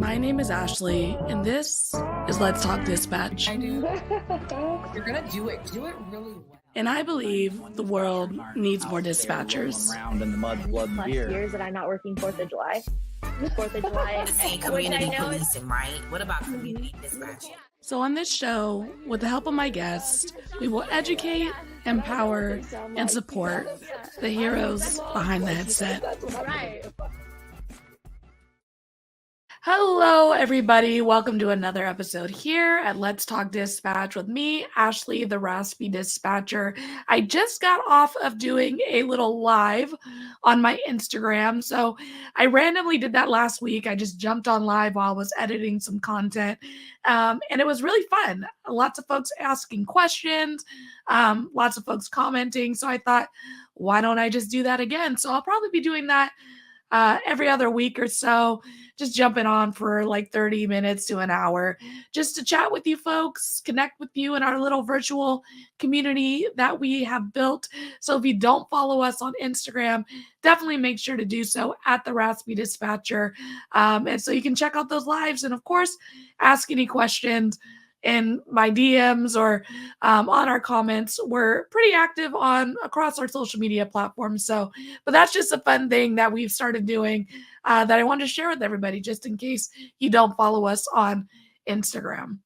My name is Ashley, and this is Let's Talk Dispatch. I do. You're gonna do it. Do it really well. And I believe the world needs more dispatchers. Around in the mud, blood, and beer. Years that I'm not working 4th of July. 4th of July. Saying community policing, right? What about community dispatching? So on this show, with the help of my guests, we will educate, empower, and support the heroes behind the headset. Right. Hello, everybody. Welcome to another episode here at Let's Talk Dispatch with me, Ashley, the Raspy Dispatcher. I just got off of doing a little live on my Instagram. So I randomly did that last week. I just jumped on live while I was editing some content. And it was really fun. Lots of folks asking questions, lots of folks commenting. So I thought, why don't I just do that again? So I'll probably be doing that every other week or so, just jumping on for like 30 minutes to an hour just to chat with you folks, connect with you in our little virtual community that we have built. So if you don't follow us on Instagram, definitely make sure to do so at the Raspy Dispatcher. And so you can check out those lives and, of course, ask any questions in my DMs or on our comments. We're pretty active across our social media platforms. So, but that's just a fun thing that we've started doing that I wanted to share with everybody, just in case you don't follow us on Instagram.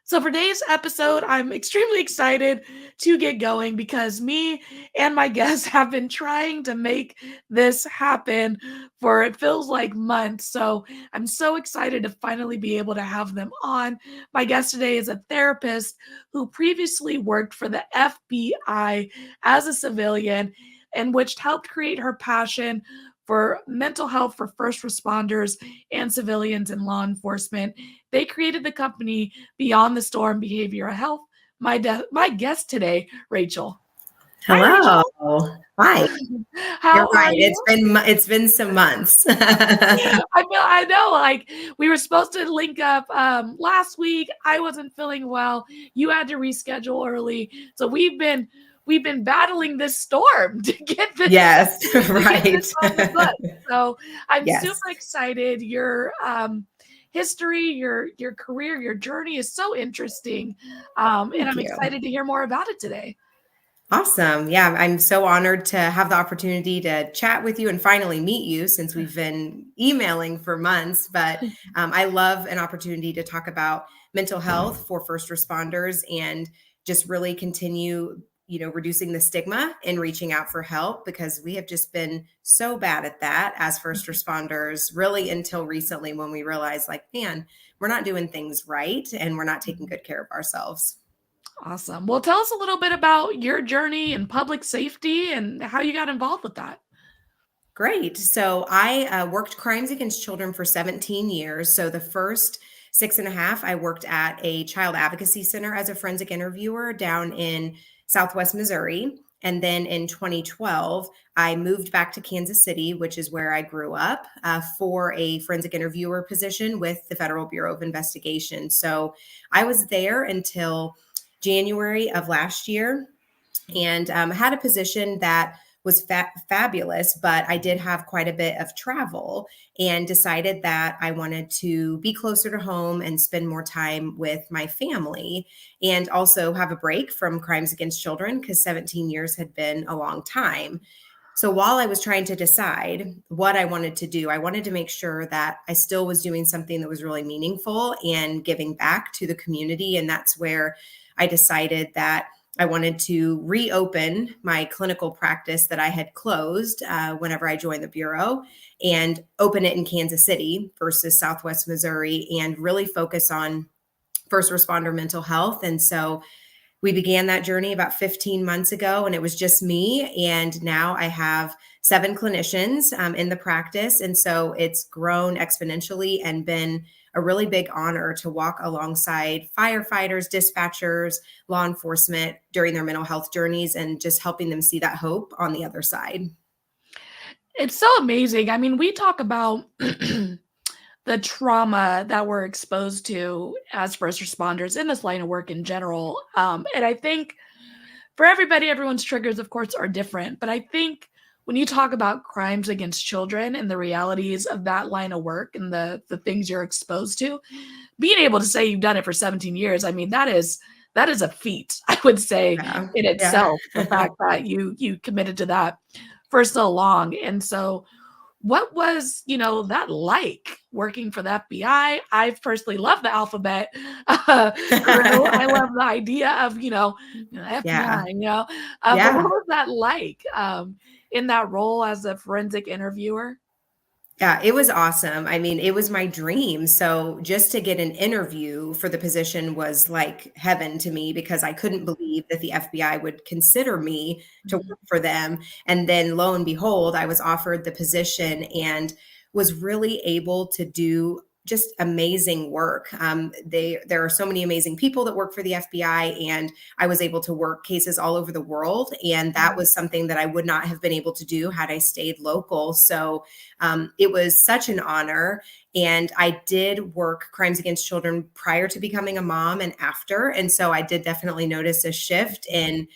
So for today's episode, I'm extremely excited to get going because me and my guests have been trying to make this happen for it feels like months. So I'm so excited to finally be able to have them on. My guest today is a therapist who previously worked for the FBI as a civilian, and which helped create her passion for mental health for first responders and civilians in law enforcement. They created the company Beyond the Storm Behavioral Health. My guest today, Rachel. Hello. Hi. How You're right. are you? It's been some months. I know, like we were supposed to link up last week. I wasn't feeling well. You had to reschedule early. So we've been battling this storm to get this. Yes, right. This on the book. So I'm Yes. super excited. Your history, your career, your journey is so interesting. And I'm excited to hear more about it today. Awesome. Yeah, I'm so honored to have the opportunity to chat with you and finally meet you since we've been emailing for months. But I love an opportunity to talk about mental health for first responders and just really continue reducing the stigma and reaching out for help, because we have just been so bad at that as first responders, really until recently when we realized, like, man, we're not doing things right and we're not taking good care of ourselves. Awesome. Well, tell us a little bit about your journey in public safety and how you got involved with that. Great. So I worked crimes against children for 17 years. So the first 6.5, I worked at a child advocacy center as a forensic interviewer down in Southwest Missouri. And then in 2012, I moved back to Kansas City, which is where I grew up, for a forensic interviewer position with the Federal Bureau of Investigation. So I was there until January of last year and had a position that was fabulous, but I did have quite a bit of travel and decided that I wanted to be closer to home and spend more time with my family and also have a break from crimes against children, because 17 years had been a long time. So while I was trying to decide what I wanted to do, I wanted to make sure that I still was doing something that was really meaningful and giving back to the community. And that's where I decided that I wanted to reopen my clinical practice that I had closed whenever I joined the Bureau and open it in Kansas City versus Southwest Missouri and really focus on first responder mental health. And so we began that journey about 15 months ago, and it was just me. And now I have 7 clinicians in the practice. And so it's grown exponentially and been a really big honor to walk alongside firefighters, dispatchers, law enforcement during their mental health journeys and just helping them see that hope on the other side. It's so amazing. I mean, we talk about the trauma that we're exposed to as first responders in this line of work in general. And I think for everybody, everyone's triggers, of course, are different. But I think when you talk about crimes against children and the realities of that line of work and the things you're exposed to, being able to say you've done it for 17 years, I mean, that is a feat, I would say, Yeah. in Yeah. itself, the fact that you committed to that for so long. And so what was, that like working for the FBI? I personally love the alphabet crew. I love the idea of, Yeah. FBI, but what Yeah. was that like in that role as a forensic interviewer? Yeah, it was awesome. I mean, it was my dream. So just to get an interview for the position was like heaven to me because I couldn't believe that the FBI would consider me to Mhm. work for them. And then lo and behold, I was offered the position and was really able to do just amazing work. There are so many amazing people that work for the FBI, and I was able to work cases all over the world. And that was something that I would not have been able to do had I stayed local. So it was such an honor. And I did work crimes against children prior to becoming a mom and after. And so I did definitely notice a shift in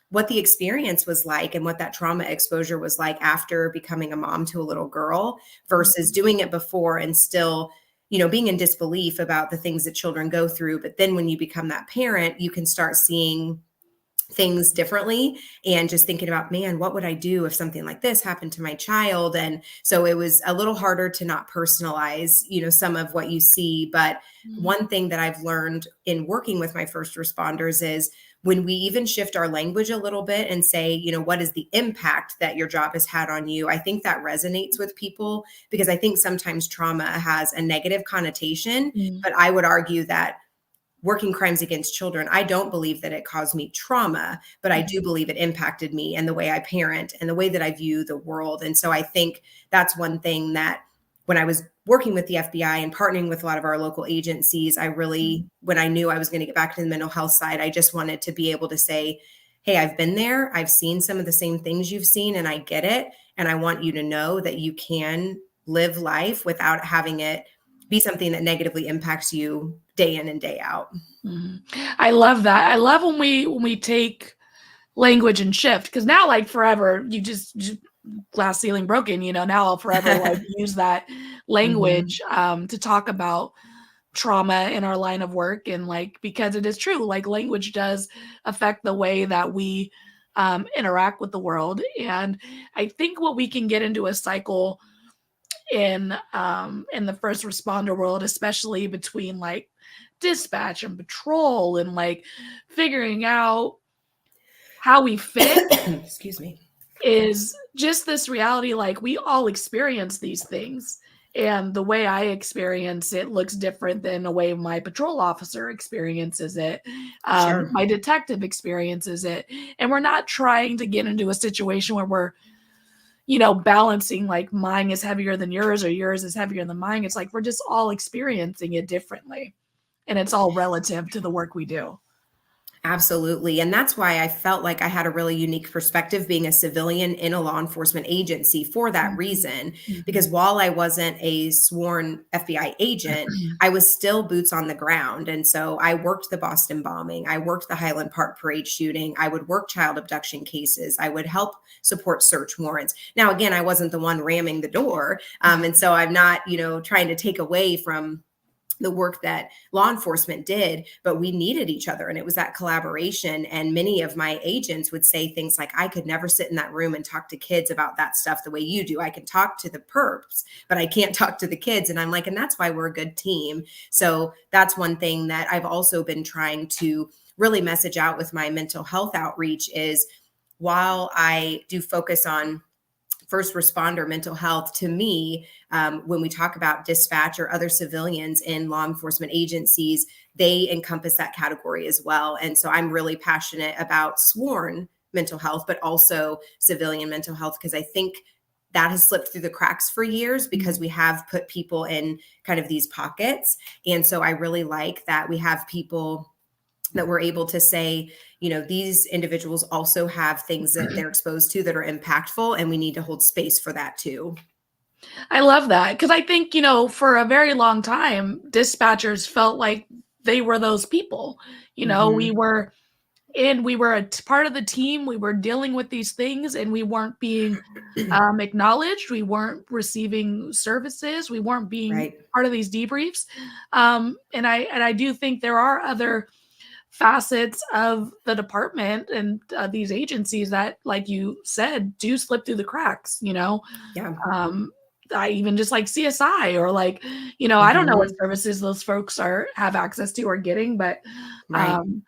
what the experience was like and what that trauma exposure was like after becoming a mom to a little girl versus doing it before and still being in disbelief about the things that children go through. But then when you become that parent, you can start seeing things differently and just thinking about, man, what would I do if something like this happened to my child? And so it was a little harder to not personalize, some of what you see. But one thing that I've learned in working with my first responders is when we even shift our language a little bit and say, what is the impact that your job has had on you? I think that resonates with people because I think sometimes trauma has a negative connotation, but I would argue that working crimes against children, I don't believe that it caused me trauma, but I do believe it impacted me and the way I parent and the way that I view the world. And so I think that's one thing that when I was working with the FBI and partnering with a lot of our local agencies, I really, when I knew I was going to get back to the mental health side, I just wanted to be able to say, hey, I've been there. I've seen some of the same things you've seen and I get it. And I want you to know that you can live life without having it be something that negatively impacts you day in and day out. I love that. I love when we take language and shift because now, like forever, you just glass ceiling broken. Now I'll forever like use that language to talk about trauma in our line of work and because it is true, like language does affect the way that we interact with the world. And I think what we can get into a cycle in the first responder world, especially between like dispatch and patrol and like figuring out how we fit excuse me, is just this reality, like we all experience these things and the way I experience it looks different than the way my patrol officer experiences it. Sure. My detective experiences it, and we're not trying to get into a situation where we're balancing like mine is heavier than yours or yours is heavier than mine. It's like we're just all experiencing it differently, and it's all relative to the work we do. Absolutely. And that's why I felt like I had a really unique perspective being a civilian in a law enforcement agency for that reason. Because while I wasn't a sworn FBI agent, I was still boots on the ground. And so I worked the Boston bombing, I worked the Highland Park parade shooting, I would work child abduction cases, I would help support search warrants. Now, again, I wasn't the one ramming the door. And so I'm not, trying to take away from the work that law enforcement did, but we needed each other. And it was that collaboration. And many of my agents would say things like, I could never sit in that room and talk to kids about that stuff the way you do. I can talk to the perps, but I can't talk to the kids. And I'm like, and that's why we're a good team. So that's one thing that I've also been trying to really message out with my mental health outreach is while I do focus on first responder mental health, to me, when we talk about dispatch or other civilians in law enforcement agencies, they encompass that category as well. And so I'm really passionate about sworn mental health, but also civilian mental health, because I think that has slipped through the cracks for years because we have put people in kind of these pockets. And so I really like that we have people that we're able to say, these individuals also have things that they're exposed to that are impactful, and we need to hold space for that too. I love that because I think, for a very long time, dispatchers felt like they were those people. We were and we were part of the team. We were dealing with these things, and we weren't being acknowledged. We weren't receiving services. We weren't being Right. part of these debriefs. And I do think there are other facets of the department and these agencies that, like you said, do slip through the cracks. Yeah. I even just like CSI or like, I don't know what Mhm. services those folks have access to or getting, but Right. um,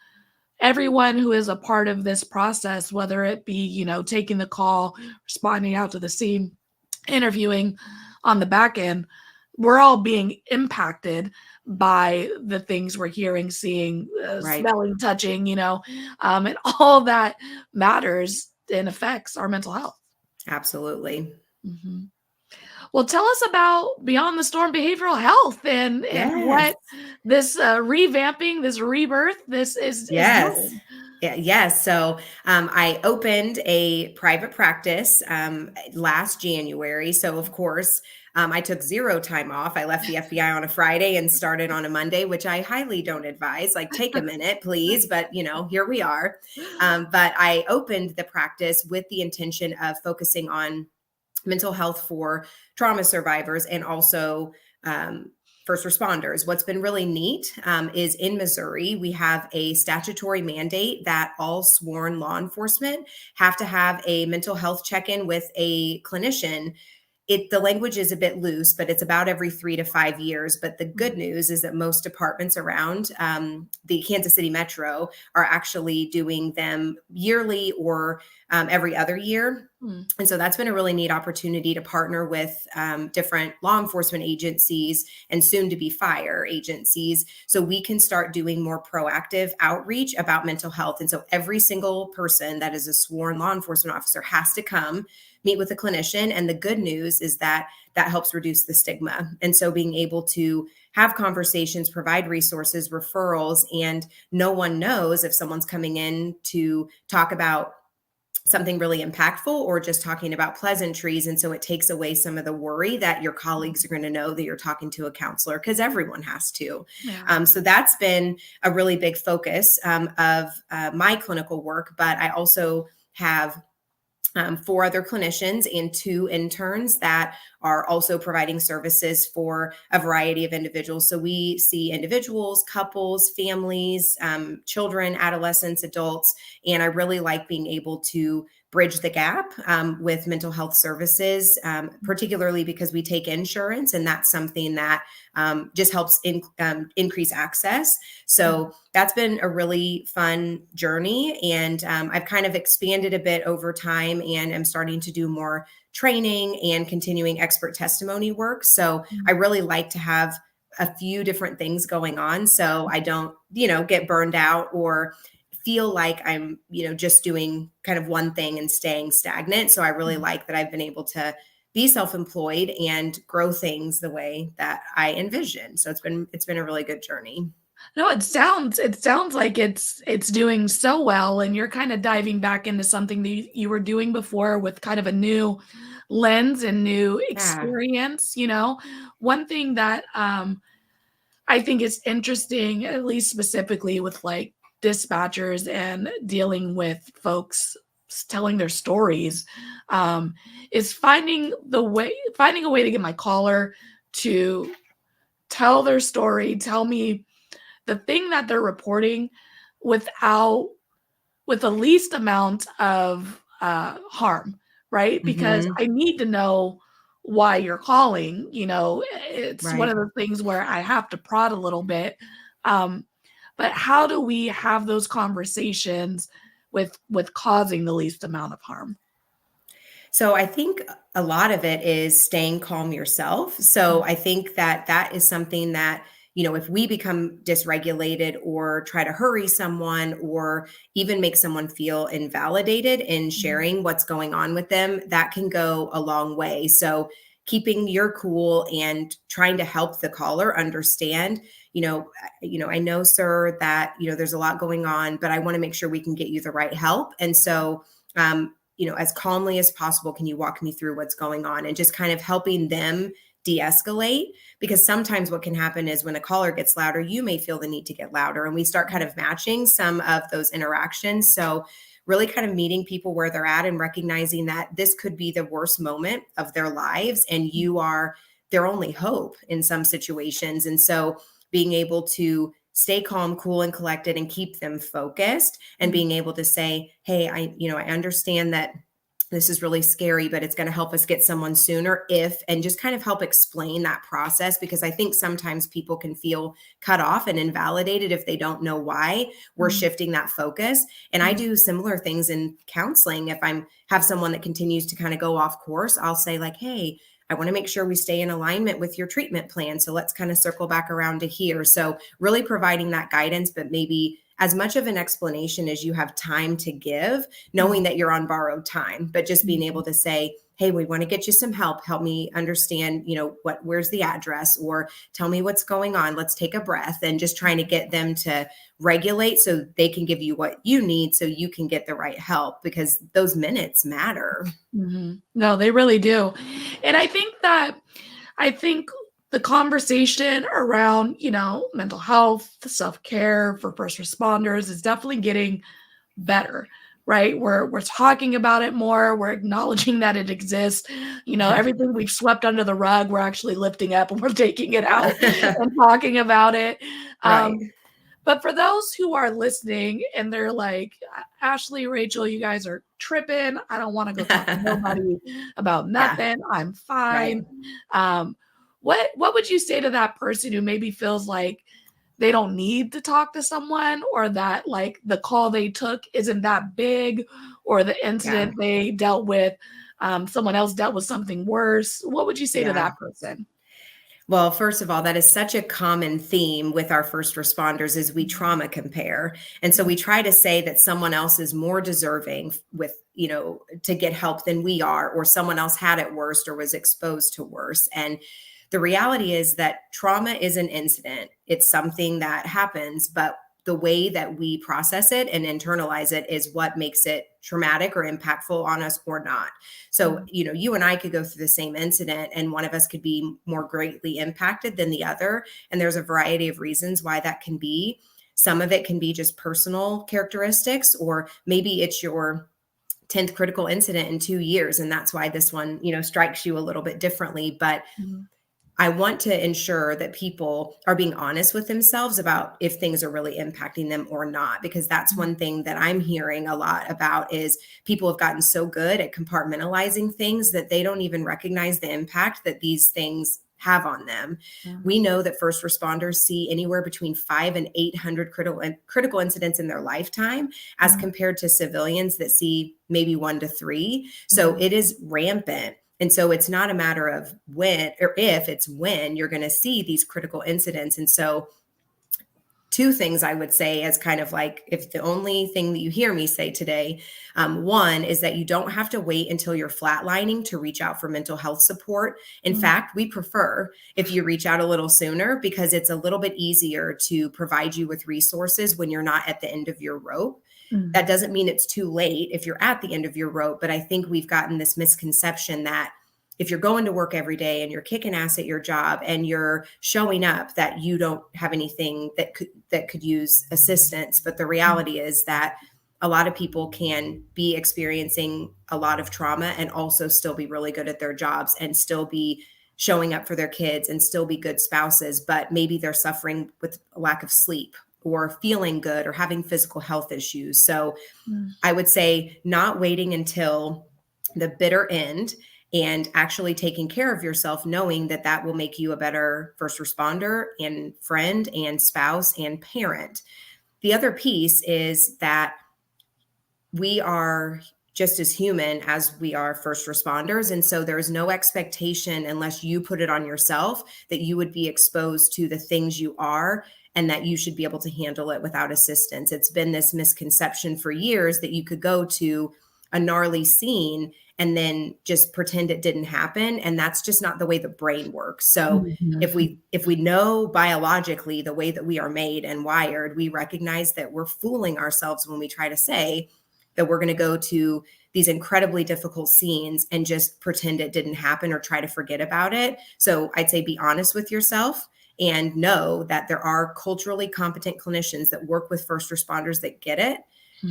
everyone who is a part of this process, whether it be, taking the call, responding out to the scene, interviewing on the back end, we're all being impacted by the things we're hearing, seeing, Right. smelling, touching, and all that matters and affects our mental health. Absolutely. Mhm. Well, tell us about Beyond the Storm Behavioral Health and Yes. what this revamping, this rebirth, this is Yes. doing. Yeah, yes. So I opened a private practice last January. So, of course, I took zero time off. I left the FBI on a Friday and started on a Monday, which I highly don't advise. Like, take a minute, please. But, here we are. But I opened the practice with the intention of focusing on mental health for trauma survivors and also first responders. What's been really neat is in Missouri, we have a statutory mandate that all sworn law enforcement have to have a mental health check-in with a clinician. The language is a bit loose, but it's about every 3 to 5 years. But the good news is that most departments around the Kansas City metro are actually doing them yearly or every other year. Mm. And so that's been a really neat opportunity to partner with different law enforcement agencies and soon to be fire agencies so we can start doing more proactive outreach about mental health. And so every single person that is a sworn law enforcement officer has to come meet with a clinician. And the good news is that that helps reduce the stigma. And so being able to have conversations, provide resources, referrals, and no one knows if someone's coming in to talk about something really impactful or just talking about pleasantries. And so it takes away some of the worry that your colleagues are going to know that you're talking to a counselor, because everyone has to. Yeah. So that's been a really big focus of my clinical work. But I also have 4 other clinicians and 2 interns that are also providing services for a variety of individuals. So we see individuals, couples, families, children, adolescents, adults, and I really like being able to bridge the gap with mental health services, particularly because we take insurance, and that's something that just helps increase access. So that's been a really fun journey. And I've kind of expanded a bit over time and am starting to do more training and continuing expert testimony work. So I really like to have a few different things going on so I don't, get burned out or feel like I'm, just doing kind of one thing and staying stagnant. So I really like that I've been able to be self-employed and grow things the way that I envision. So it's been a really good journey. No, it sounds like it's doing so well, and you're kind of diving back into something that you were doing before with kind of a new lens and new Yeah. experience. One thing that I think is interesting, at least specifically with like dispatchers and dealing with folks telling their stories, is finding a way to get my caller to tell their story, tell me the thing that they're reporting without with the least amount of harm, right? Because Hmm. I need to know why you're calling. It's one Right. of the things where I have to prod a little bit. Um, but how do we have those conversations with causing the least amount of harm? So I think a lot of it is staying calm yourself. So I think that that is something that, if we become dysregulated or try to hurry someone or even make someone feel invalidated in Mhm. sharing what's going on with them, that can go a long way. So keeping your cool and trying to help the caller understand, I know, sir, that, there's a lot going on, but I want to make sure we can get you the right help. And so, as calmly as possible, can you walk me through what's going on, and just kind of helping them de-escalate, because sometimes what can happen is when a caller gets louder, you may feel the need to get louder, and we start kind of matching some of those interactions. So really kind of meeting people where they're at and recognizing that this could be the worst moment of their lives and you are their only hope in some situations. And so being able to stay calm, cool, and collected and keep them focused, and being able to say, hey, I understand that this is really scary, but it's going to help us get someone sooner and just kind of help explain that process, because I think sometimes people can feel cut off and invalidated if they don't know why we're shifting that focus. And I do similar things in counseling. If have someone that continues to kind of go off course, I'll say like, hey, I want to make sure we stay in alignment with your treatment plan. So let's kind of circle back around to here. So really providing that guidance, but maybe as much of an explanation as you have time to give, knowing that you're on borrowed time, but just being able to say, hey, we want to get you some help. Help me understand, where's the address, or tell me what's going on. Let's take a breath, and just trying to get them to regulate so they can give you what you need so you can get the right help, because those minutes matter. No, they really do. And I think the conversation around, mental health, self-care for first responders is definitely getting better, right? We're talking about it more. We're acknowledging that it exists. Everything we've swept under the rug, we're actually lifting up and we're taking it out and talking about it. Right. But for those who are listening and they're like, Ashley, Rachel, you guys are tripping. I don't want to go talk to nobody about nothing. Yeah. I'm fine. Right. What would you say to that person who maybe feels like they don't need to talk to someone, or that like the call they took isn't that big, or the incident they dealt with, someone else dealt with something worse? What would you say to that person? Well, first of all, that is such a common theme with our first responders is we trauma compare. And so we try to say that someone else is more deserving to get help than we are, or someone else had it worse or was exposed to worse. And the reality is that trauma is an incident. It's something that happens, but the way that we process it and internalize it is what makes it traumatic or impactful on us or not. So, you and I could go through the same incident and one of us could be more greatly impacted than the other. And there's a variety of reasons why that can be. Some of it can be just personal characteristics, or maybe it's your 10th critical incident in 2 years. And that's why this one, strikes you a little bit differently. But I want to ensure that people are being honest with themselves about if things are really impacting them or not, because that's one thing that I'm hearing a lot about is people have gotten so good at compartmentalizing things that they don't even recognize the impact that these things have on them. We know that first responders see anywhere between 500 and 800 critical incidents in their lifetime, as compared to civilians that see maybe 1 to 3. So it is rampant. And so it's not a matter of when or if, it's when you're going to see these critical incidents. And so 2 things I would say as kind of like, if the only thing that you hear me say today, one is that you don't have to wait until you're flatlining to reach out for mental health support. In fact, we prefer if you reach out a little sooner, because it's a little bit easier to provide you with resources when you're not at the end of your rope. That doesn't mean it's too late if you're at the end of your rope. But I think we've gotten this misconception that if you're going to work every day and you're kicking ass at your job and you're showing up, that you don't have anything that could use assistance. But the reality is that a lot of people can be experiencing a lot of trauma and also still be really good at their jobs and still be showing up for their kids and still be good spouses, but maybe they're suffering with a lack of sleep or feeling good or having physical health issues. So I would say not waiting until the bitter end and actually taking care of yourself, knowing that that will make you a better first responder and friend and spouse and parent. The other piece is that we are just as human as we are first responders. And so there's no expectation, unless you put it on yourself, that you would be exposed to the things you are and that you should be able to handle it without assistance. It's been this misconception for years that you could go to a gnarly scene and then just pretend it didn't happen. And that's just not the way the brain works. So if we know biologically the way that we are made and wired, we recognize that we're fooling ourselves when we try to say that we're going to go to these incredibly difficult scenes and just pretend it didn't happen or try to forget about it. So I'd say be honest with yourself and know that there are culturally competent clinicians that work with first responders that get it.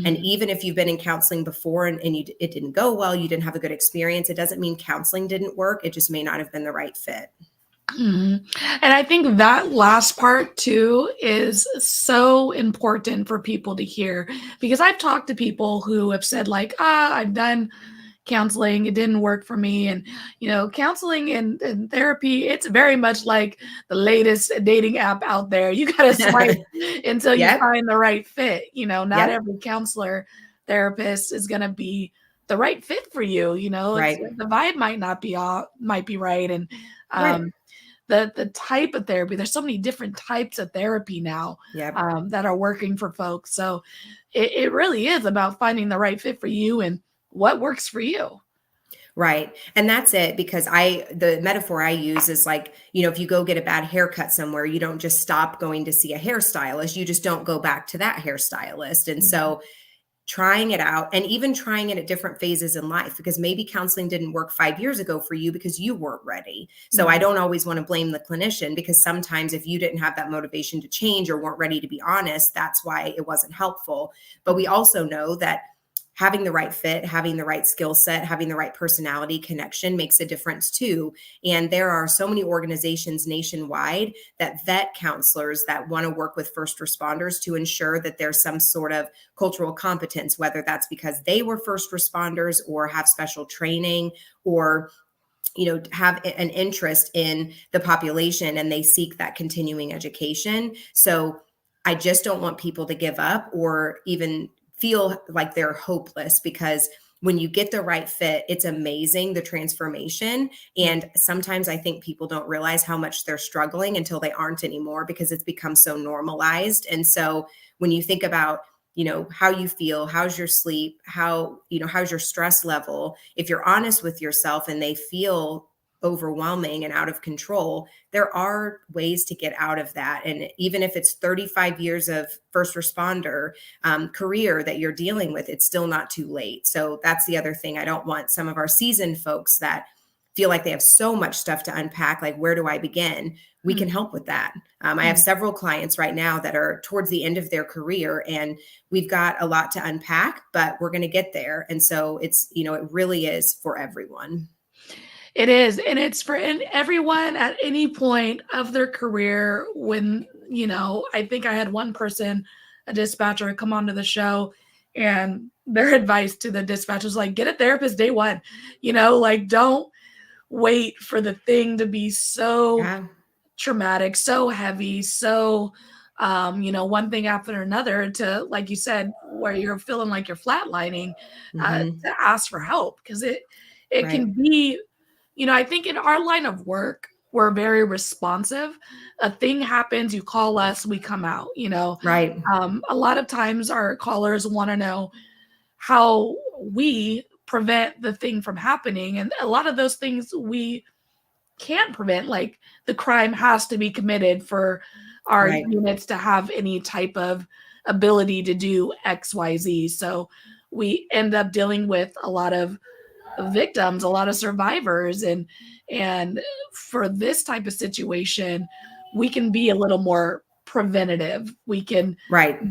And even if you've been in counseling before and it didn't go well, you didn't have a good experience, it doesn't mean counseling didn't work. It just may not have been the right fit. And I think that last part too is so important for people to hear, because I've talked to people who have said like, I've done counseling, it didn't work for me. And, counseling and therapy, it's very much like the latest dating app out there. You got to swipe until you find the right fit. Not every counselor, therapist is going to be the right fit for you. The vibe might be right. And, the type of therapy, there's so many different types of therapy now that are working for folks. So it really is about finding the right fit for you and what works for you. Right. And that's it, because the metaphor I use is like, if you go get a bad haircut somewhere, you don't just stop going to see a hairstylist. You just don't go back to that hairstylist. And so trying it out, and even trying it at different phases in life, because maybe counseling didn't work 5 years ago for you because you weren't ready. So I don't always want to blame the clinician, because sometimes if you didn't have that motivation to change or weren't ready to be honest, that's why it wasn't helpful. But we also know that having the right fit, having the right skill set, having the right personality connection makes a difference too. And there are so many organizations nationwide that vet counselors that want to work with first responders to ensure that there's some sort of cultural competence, whether that's because they were first responders or have special training or have an interest in the population and they seek that continuing education. So I just don't want people to give up or even feel like they're hopeless, because when you get the right fit, it's amazing, the transformation. And sometimes I think people don't realize how much they're struggling until they aren't anymore, because it's become so normalized. And so when you think about, how you feel, how's your sleep, how's your stress level, if you're honest with yourself and they feel overwhelming and out of control, there are ways to get out of that. And even if it's 35 years of first responder career that you're dealing with, it's still not too late. So that's the other thing. I don't want some of our seasoned folks that feel like they have so much stuff to unpack, like, where do I begin? We can help with that. I have several clients right now that are towards the end of their career, and we've got a lot to unpack, but we're going to get there. And so it's, it really is for everyone. It is. And it's for everyone at any point of their career. When, I think I had one person, a dispatcher, come onto the show, and their advice to the dispatcher was like, get a therapist day one, don't wait for the thing to be so traumatic, so heavy, so, one thing after another, to, like you said, where you're feeling like you're flatlining, to ask for help. Because it can be, I think in our line of work, we're very responsive. A thing happens, you call us, we come out, Right. A lot of times our callers want to know how we prevent the thing from happening. And a lot of those things we can't prevent, like the crime has to be committed for our units to have any type of ability to do XYZ. So we end up dealing with a lot of victims, a lot of survivors. And for this type of situation, we can be a little more preventative. We can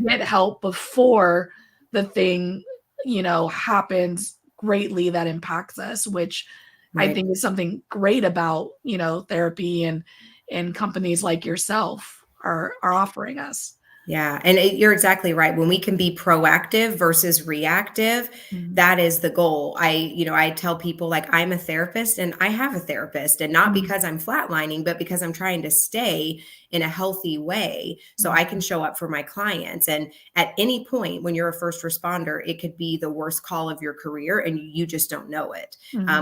get help before the thing, happens greatly that impacts us, which I think is something great about, therapy and companies like yourself are offering us. Yeah. And you're exactly right. When we can be proactive versus reactive, that is the goal. I tell people, like, I'm a therapist and I have a therapist, and not because I'm flatlining, but because I'm trying to stay in a healthy way so I can show up for my clients. And at any point when you're a first responder, it could be the worst call of your career and you just don't know it.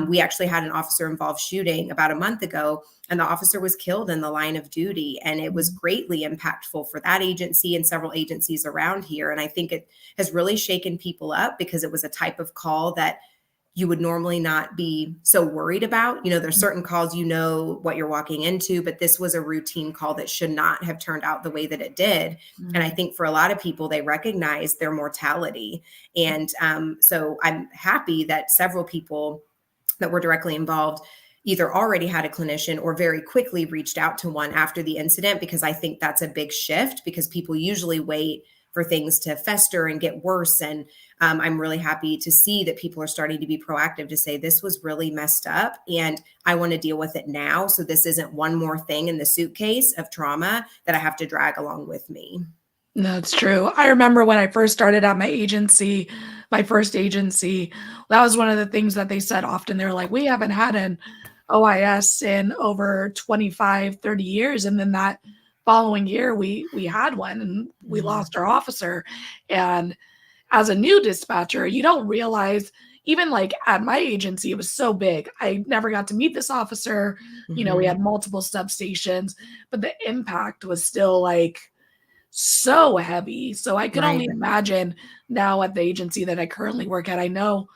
We actually had an officer involved shooting about a month ago, and the officer was killed in the line of duty. And it was greatly impactful for that agency and several agencies around here. And I think it has really shaken people up, because it was a type of call that you would normally not be so worried about. There's certain calls, what you're walking into, but this was a routine call that should not have turned out the way that it did. And I think for a lot of people, they recognize their mortality. And so I'm happy that several people that were directly involved either already had a clinician or very quickly reached out to one after the incident, because I think that's a big shift, because people usually wait for things to fester and get worse. And I'm really happy to see that people are starting to be proactive to say, this was really messed up and I want to deal with it now. So this isn't one more thing in the suitcase of trauma that I have to drag along with me. That's true. I remember when I first started at my first agency, that was one of the things that they said often. They were like, we haven't had an OIS in over 25, 30 years. And then that following year, we had one and we lost our officer. And as a new dispatcher, you don't realize, even like at my agency, it was so big. I never got to meet this officer. We had multiple substations, but the impact was still like so heavy. So I can only imagine now at the agency that I currently work at. I know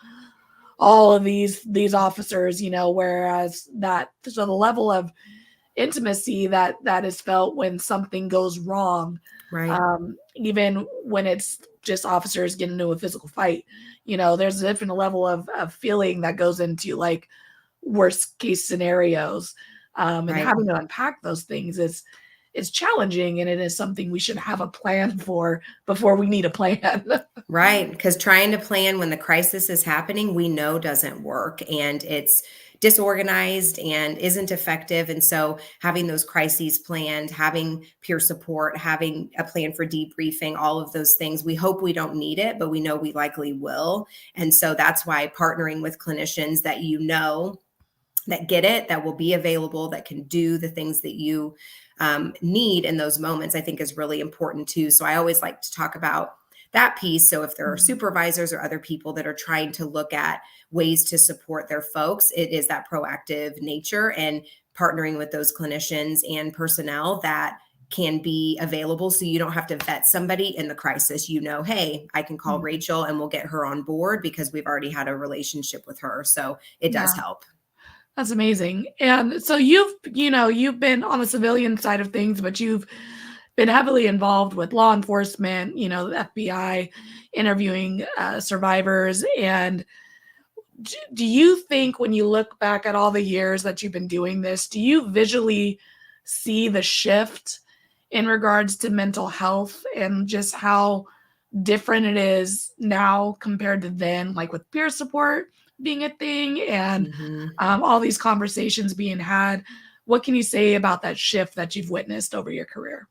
all of these officers, whereas so the level of intimacy that is felt when something goes wrong, even when it's just officers getting into a physical fight, there's a different level of feeling that goes into like worst case scenarios, and having to unpack those things is challenging, and it is something we should have a plan for before we need a plan. Right. Because trying to plan when the crisis is happening, we know doesn't work, and it's disorganized and isn't effective. And so having those crises planned, having peer support, having a plan for debriefing, all of those things, we hope we don't need it, but we know we likely will. And so that's why partnering with clinicians that that get it, that will be available, that can do the things that you need in those moments, I think is really important too. So I always like to talk about that piece. So if there are supervisors or other people that are trying to look at ways to support their folks, it is that proactive nature and partnering with those clinicians and personnel that can be available. So you don't have to vet somebody in the crisis. Hey, I can call Rachel and we'll get her on board because we've already had a relationship with her. So it does help. That's amazing. And so you've been on the civilian side of things, but you've been heavily involved with law enforcement, the FBI, interviewing survivors. And do you think when you look back at all the years that you've been doing this, do you visually see the shift in regards to mental health and just how different it is now compared to then, like with peer support being a thing and all these conversations being had? What can you say about that shift that you've witnessed over your career?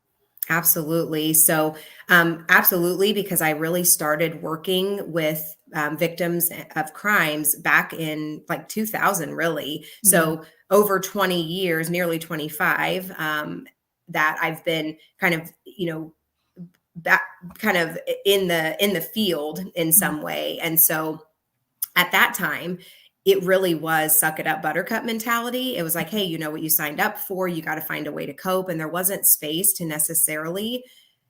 Absolutely. So absolutely, because I really started working with victims of crimes back in like 2000, really. So over 20 years, nearly 25, that I've been kind of, that kind of in the field in some way. And so at that time, it really was suck it up buttercup mentality. It was like, hey, you know what you signed up for, you got to find a way to cope. And there wasn't space to necessarily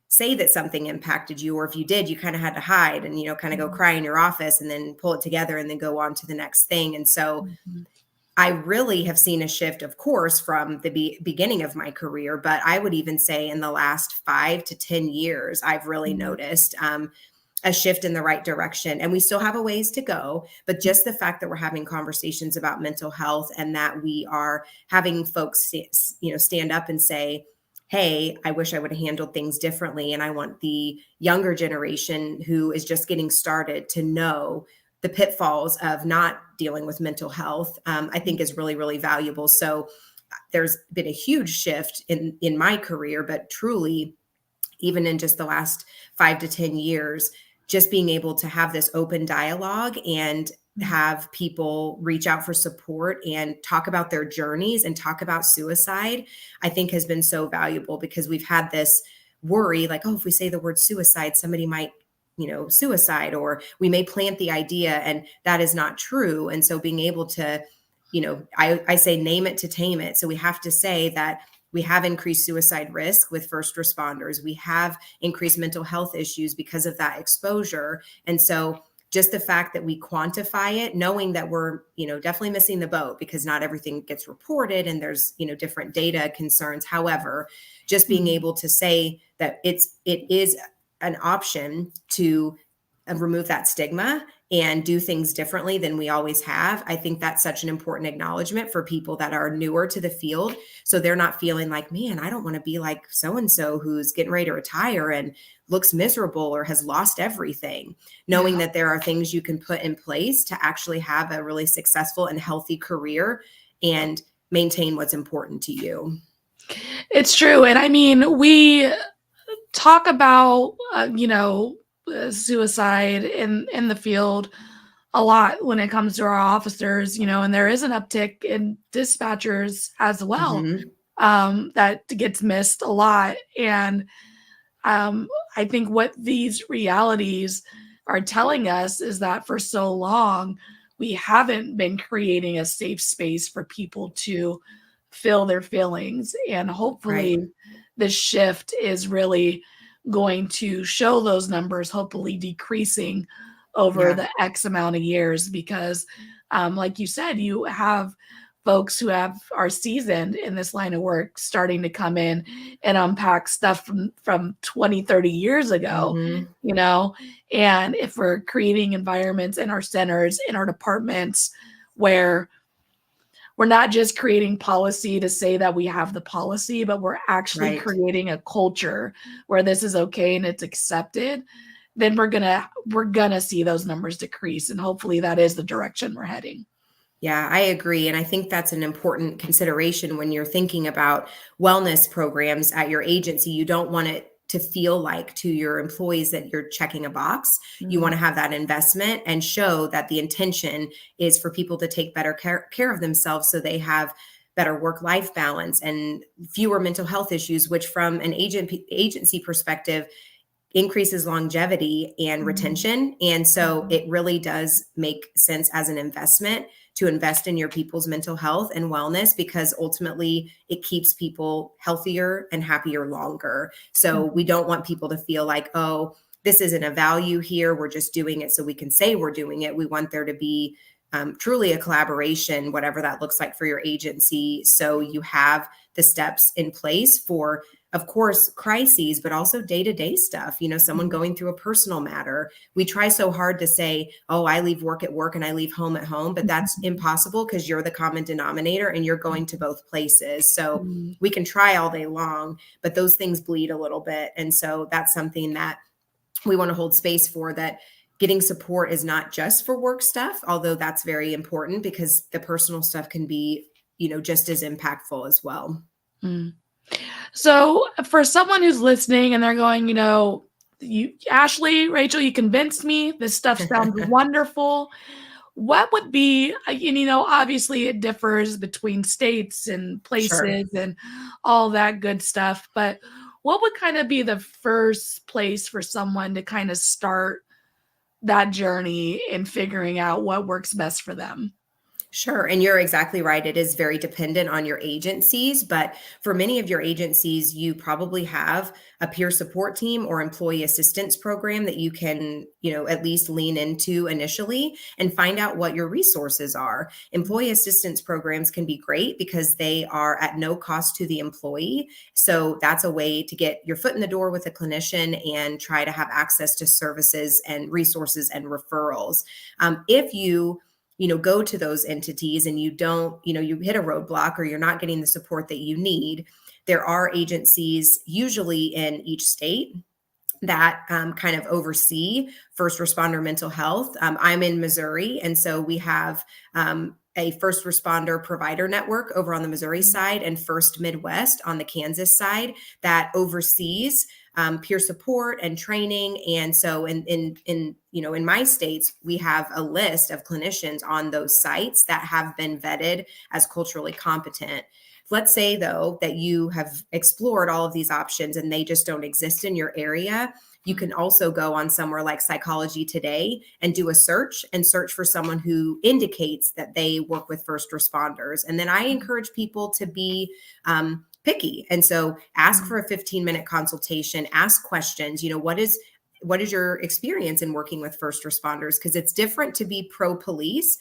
say that something impacted you, or if you did, you kind of had to hide and, kind of go cry in your office and then pull it together and then go on to the next thing. And so I really have seen a shift, of course, from the beginning of my career, but I would even say in the last 5 to 10 years, I've really noticed a shift in the right direction. And we still have a ways to go, but just the fact that we're having conversations about mental health and that we are having folks, stand up and say, hey, I wish I would have handled things differently. And I want the younger generation who is just getting started to know the pitfalls of not dealing with mental health, I think is really, really valuable. So there's been a huge shift in my career, but truly, even in just the last 5 to 10 years, just being able to have this open dialogue and have people reach out for support and talk about their journeys and talk about suicide, I think has been so valuable, because we've had this worry like, oh, if we say the word suicide, somebody might, suicide, or we may plant the idea, and that is not true. And so being able to, I say name it to tame it. So we have to say that we have increased suicide risk with first responders. We have increased mental health issues because of that exposure. And so just the fact that we quantify it, knowing that we're, definitely missing the boat because not everything gets reported and there's, different data concerns. However, just being able to say that it is an option to remove that stigma and do things differently than we always have. I think that's such an important acknowledgement for people that are newer to the field. So they're not feeling like, man, I don't want to be like so-and-so who's getting ready to retire and looks miserable or has lost everything. Knowing that there are things you can put in place to actually have a really successful and healthy career and maintain what's important to you. It's true. And I mean, we talk about, suicide in the field a lot when it comes to our officers, and there is an uptick in dispatchers as well, that gets missed a lot. And I think what these realities are telling us is that for so long, we haven't been creating a safe space for people to feel their feelings. And hopefully this shift is really going to show those numbers, hopefully decreasing over the X amount of years, because like you said, you have folks who are seasoned in this line of work starting to come in and unpack stuff from 20, 30 years ago, and if we're creating environments in our centers, in our departments, where we're not just creating policy to say that we have the policy, but we're actually creating a culture where this is okay and it's accepted, then we're gonna see those numbers decrease. And hopefully that is the direction we're heading. Yeah, I agree. And I think that's an important consideration when you're thinking about wellness programs at your agency. You don't want it to feel like to your employees that you're checking a box. You want to have that investment and show that the intention is for people to take better care of themselves so they have better work-life balance and fewer mental health issues, which from an agency perspective increases longevity and retention. And so it really does make sense as an investment to invest in your people's mental health and wellness, because ultimately it keeps people healthier and happier longer. So we don't want people to feel like, oh, this isn't a value here, we're just doing it so we can say we're doing it. We want there to be truly a collaboration, whatever that looks like for your agency. So you have the steps in place for, of course, crises, but also day-to-day stuff, someone going through a personal matter. We try so hard to say, oh, I leave work at work and I leave home at home, but that's impossible because you're the common denominator and you're going to both places. So we can try all day long, but those things bleed a little bit. And so that's something that we want to hold space for, that getting support is not just for work stuff, although that's very important because the personal stuff can be, just as impactful as well. So for someone who's listening and they're going, Ashley, Rachel, you convinced me. This stuff sounds wonderful. What would be, obviously it differs between states and places and all that good stuff, but what would kind of be the first place for someone to kind of start that journey in figuring out what works best for them? Sure. And you're exactly right. It is very dependent on your agencies, but for many of your agencies, you probably have a peer support team or employee assistance program that you can, at least lean into initially and find out what your resources are. Employee assistance programs can be great because they are at no cost to the employee. So that's a way to get your foot in the door with a clinician and try to have access to services and resources and referrals. If you go to those entities and you don't, you hit a roadblock or you're not getting the support that you need, there are agencies usually in each state that kind of oversee first responder mental health. I'm in Missouri, and so we have a first responder provider network over on the Missouri side and First Midwest on the Kansas side that oversees peer support and training. And so in my states, we have a list of clinicians on those sites that have been vetted as culturally competent. Let's say, though, that you have explored all of these options and they just don't exist in your area. You can also go on somewhere like Psychology Today and do a search for someone who indicates that they work with first responders. And then I encourage people to be picky. And so ask for a 15-minute consultation, ask questions, what is what is your experience in working with first responders? Because it's different to be pro police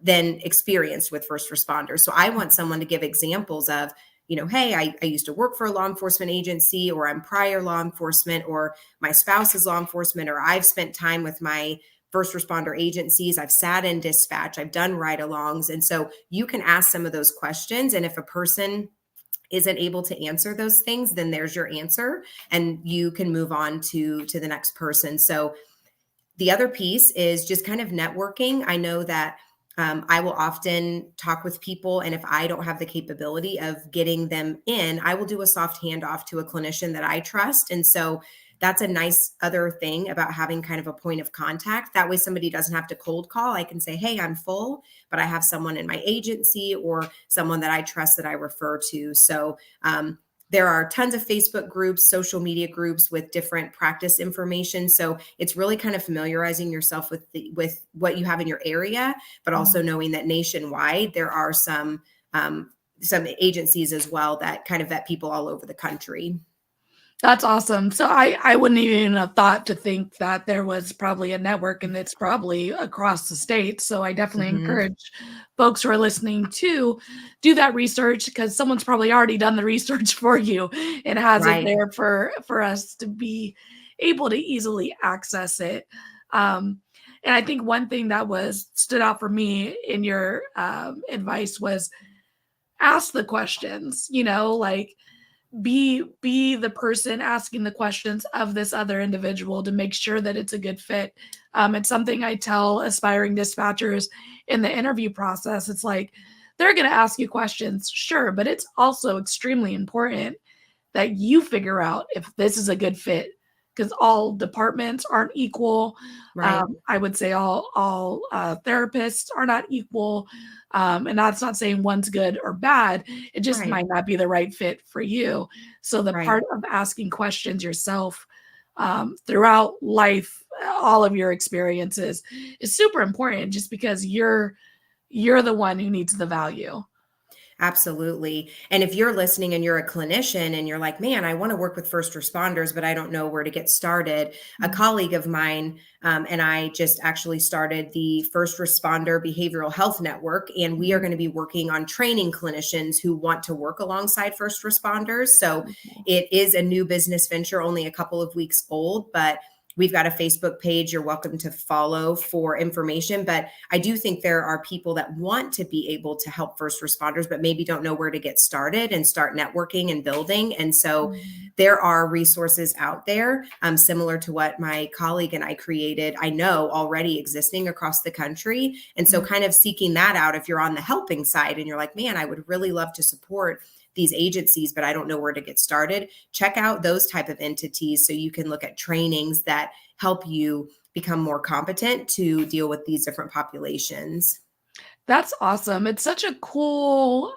than experienced with first responders. So I want someone to give examples of, hey, I used to work for a law enforcement agency, or I'm prior law enforcement, or my spouse is law enforcement, or I've spent time with my first responder agencies. I've sat in dispatch, I've done ride-alongs. And so you can ask some of those questions. And if a person isn't able to answer those things, then there's your answer, and you can move on to the next person. So the other piece is just kind of networking. I know that I will often talk with people, and if I don't have the capability of getting them in, I will do a soft handoff to a clinician that I trust. And so that's a nice other thing about having kind of a point of contact. That way somebody doesn't have to cold call. I can say, hey, I'm full, but I have someone in my agency or someone that I trust that I refer to. So there are tons of Facebook groups, social media groups with different practice information. So it's really kind of familiarizing yourself with what you have in your area, but also knowing that nationwide there are some agencies as well that kind of vet people all over the country. That's awesome. So I wouldn't even have thought to think that there was probably a network, and it's probably across the state. So I definitely encourage folks who are listening to do that research, because someone's probably already done the research for you and has it there for us to be able to easily access it. And I think one thing that stood out for me in your advice was ask the questions, like, be the person asking the questions of this other individual to make sure that it's a good fit. It's something I tell aspiring dispatchers in the interview process. It's like, they're going to ask you questions, sure, but it's also extremely important that you figure out if this is a good fit, because all departments aren't equal. I would say all therapists are not equal. And that's not saying one's good or bad. It just might not be the right fit for you. So the part of asking questions yourself throughout life, all of your experiences, is super important, just because you're the one who needs the value. Absolutely. And if you're listening and you're a clinician and you're like, man, I want to work with first responders, but I don't know where to get started. A colleague of mine and I just actually started the First Responder Behavioral Health Network, and we are going to be working on training clinicians who want to work alongside first responders. So it is a new business venture, only a couple of weeks old, but we've got a Facebook page you're welcome to follow for information. But I do think there are people that want to be able to help first responders, but maybe don't know where to get started and start networking and building. And so there are resources out there similar to what my colleague and I created, I know already existing across the country. And so kind of seeking that out, if you're on the helping side and you're like, man, I would really love to support these agencies, but I don't know where to get started, check out those type of entities so you can look at trainings that help you become more competent to deal with these different populations. That's awesome. It's such a cool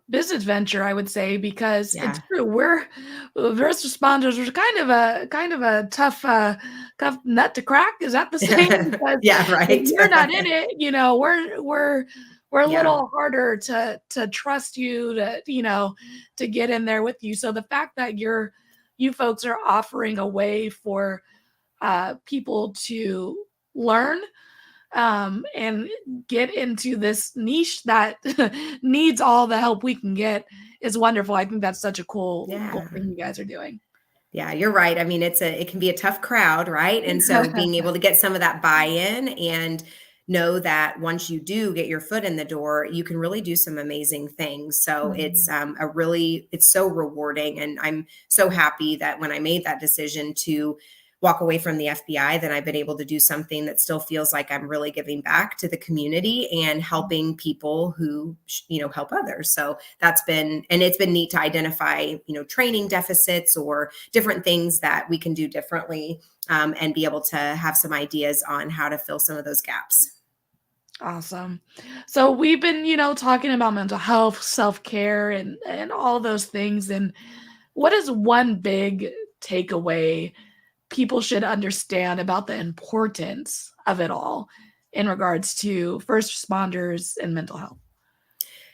business venture, I would say, because it's true. We're first responders. We're kind of a tough nut to crack. Is that the same? Because if you're not in it, we're a little harder to trust you, to get in there with you. So the fact that you folks are offering a way for people to learn and get into this niche that needs all the help we can get is wonderful. I think that's such a cool thing you guys are doing. Yeah, you're right. I mean, it can be a tough crowd, right? And so being able to get some of that buy-in and know that once you do get your foot in the door, you can really do some amazing things. So it's so rewarding. And I'm so happy that when I made that decision to walk away from the FBI, then I've been able to do something that still feels like I'm really giving back to the community and helping people who, help others. So it's been neat to identify, training deficits or different things that we can do differently and be able to have some ideas on how to fill some of those gaps. Awesome. So we've been, talking about mental health, self-care, and all those things. And what is one big takeaway people should understand about the importance of it all in regards to first responders and mental health?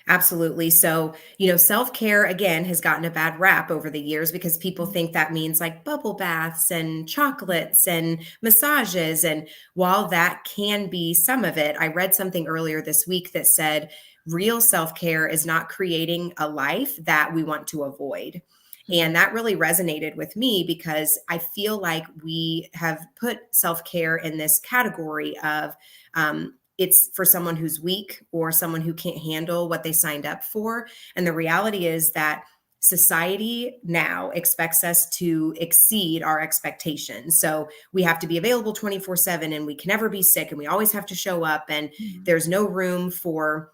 Absolutely. So, self-care again has gotten a bad rap over the years because people think that means like bubble baths and chocolates and massages. And while that can be some of it, I read something earlier this week that said real self-care is not creating a life that we want to avoid. And that really resonated with me because I feel like we have put self-care in this category of it's for someone who's weak or someone who can't handle what they signed up for. And the reality is that society now expects us to exceed our expectations. So we have to be available 24/7 and we can never be sick and we always have to show up and there's no room for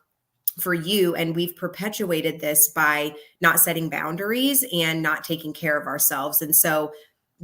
you. And we've perpetuated this by not setting boundaries and not taking care of ourselves. And so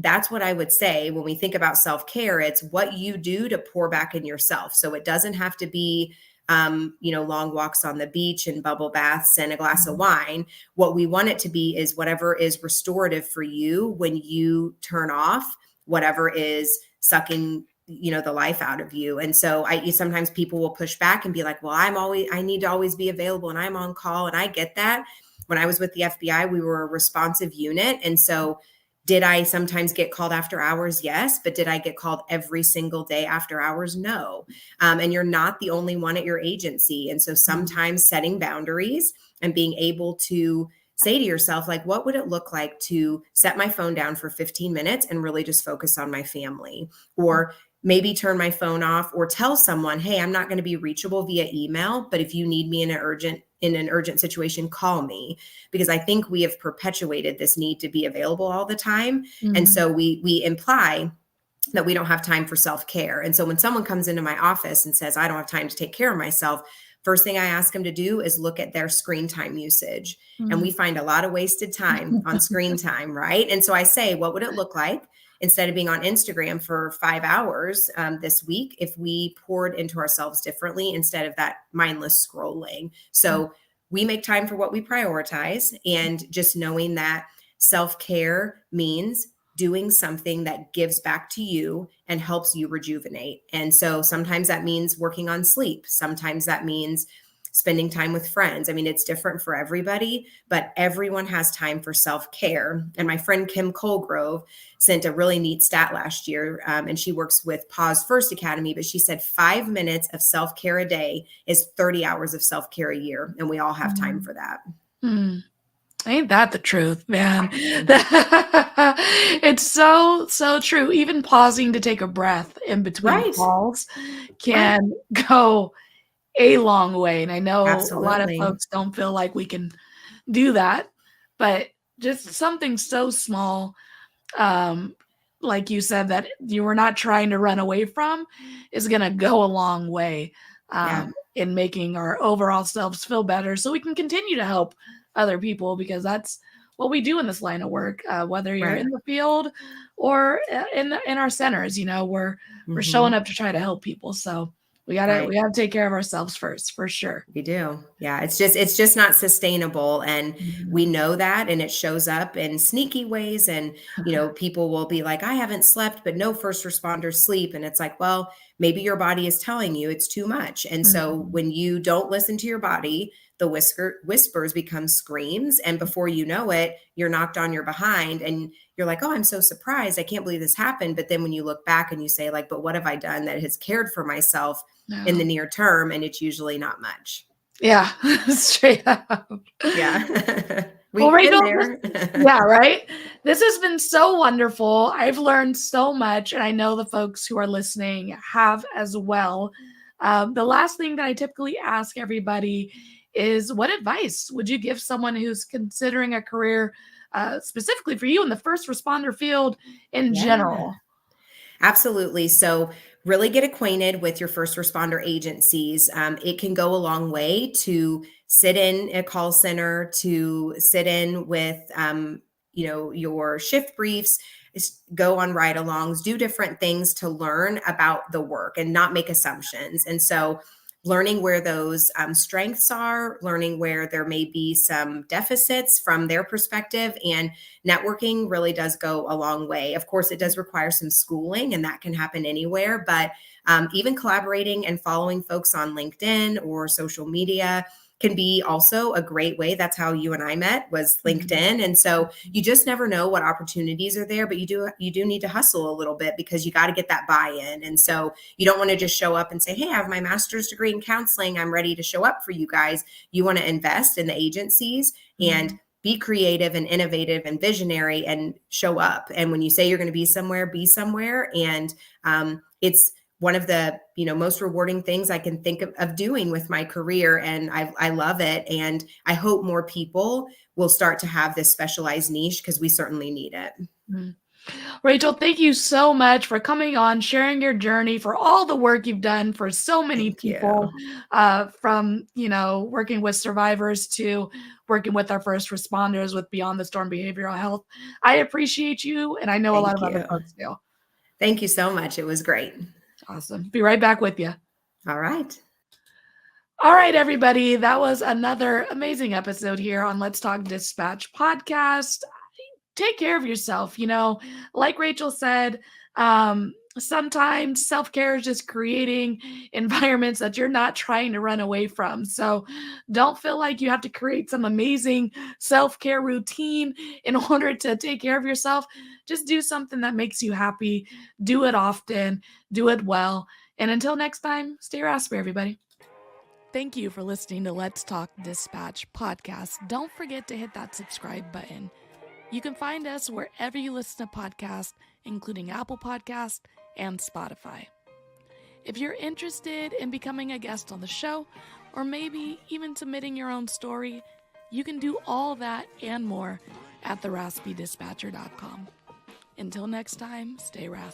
that's what I would say when we think about self-care. It's what you do to pour back in yourself. So it doesn't have to be, long walks on the beach and bubble baths and a glass of wine. What we want it to be is whatever is restorative for you when you turn off whatever is sucking the life out of you. And so sometimes people will push back and be like, well, I need to always be available and I'm on call. And I get that. When I was with the FBI, we were a responsive unit. And so did I sometimes get called after hours? Yes. But did I get called every single day after hours? No. And you're not the only one at your agency. And so sometimes setting boundaries and being able to say to yourself, like, what would it look like to set my phone down for 15 minutes and really just focus on my family? Or maybe turn my phone off or tell someone, hey, I'm not going to be reachable via email, but if you need me in an urgent situation, call me. Because I think we have perpetuated this need to be available all the time. And so we imply that we don't have time for self-care. And so when someone comes into my office and says, I don't have time to take care of myself, first thing I ask them to do is look at their screen time usage. And we find a lot of wasted time on screen time, right? And so I say, what would it look like instead of being on Instagram for 5 hours this week, if we poured into ourselves differently instead of that mindless scrolling? So we make time for what we prioritize, and just knowing that self-care means doing something that gives back to you and helps you rejuvenate. And so sometimes that means working on sleep. Sometimes that means spending time with friends. I mean, it's different for everybody, but everyone has time for self-care. And my friend Kim Colgrove sent a really neat stat last year, and she works with Pause First Academy, but she said 5 minutes of self-care a day is 30 hours of self-care a year. And we all have time for that. Ain't that the truth, man? It's so true. Even pausing to take a breath in between calls can go a long way. And I know a lot of folks don't feel like we can do that, but just something so small, like you said, that you were not trying to run away from, is going to go a long way in making our overall selves feel better so we can continue to help other people, because that's what we do in this line of work, whether you're in the field or in our centers. We're showing up to try to help people. So we gotta take care of ourselves first, for sure. We do. Yeah. It's just not sustainable. And we know that, and it shows up in sneaky ways. And, people will be like, I haven't slept, but no first responders sleep. And it's like, well, maybe your body is telling you it's too much. And so when you don't listen to your body, the whispers become screams. And before you know it, you're knocked on your behind and you're like, oh, I'm so surprised. I can't believe this happened. But then when you look back and you say, like, but what have I done that has cared for myself in the near term? And it's usually not much. Yeah. Straight up. Yeah. Well, Rachel, yeah, right. This has been so wonderful. I've learned so much, and I know the folks who are listening have as well. The last thing that I typically ask everybody is, what advice would you give someone who's considering a career specifically for you in the first responder field in general? Absolutely. So really get acquainted with your first responder agencies. It can go a long way to sit in a call center, to sit in with, your shift briefs, go on ride-alongs, do different things to learn about the work and not make assumptions. And so learning where those strengths are, learning where there may be some deficits from their perspective, and networking really does go a long way. Of course, it does require some schooling, and that can happen anywhere, but even collaborating and following folks on LinkedIn or social media can be also a great way. That's how you and I met, was LinkedIn. And so you just never know what opportunities are there, but you do need to hustle a little bit, because you got to get that buy-in. And so you don't want to just show up and say, hey, I have my master's degree in counseling, I'm ready to show up for you guys. You want to invest in the agencies and be creative and innovative and visionary and show up. And when you say you're going to be somewhere. And it's one of the, most rewarding things I can think of doing with my career. And I love it. And I hope more people will start to have this specialized niche, because we certainly need it. Rachel, thank you so much for coming on, sharing your journey, for all the work you've done for so many people, from, working with survivors to working with our first responders with Beyond the Storm Behavioral Health. I appreciate you, and I know a lot of other folks do. Thank you so much. It was great. Awesome. Be right back with you. All right. All right, everybody. That was another amazing episode here on Let's Talk Dispatch podcast. Take care of yourself. Like Rachel said, sometimes self-care is just creating environments that you're not trying to run away from. So don't feel like you have to create some amazing self-care routine in order to take care of yourself. Just do something that makes you happy. Do it often. Do it well. And until next time, stay raspy, everybody. Thank you for listening to Let's Talk Dispatch podcast. Don't forget to hit that subscribe button. You can find us wherever you listen to podcasts, including Apple Podcasts and Spotify. If you're interested in becoming a guest on the show, or maybe even submitting your own story, you can do all that and more at theraspydispatcher.com. Until next time, stay raspy.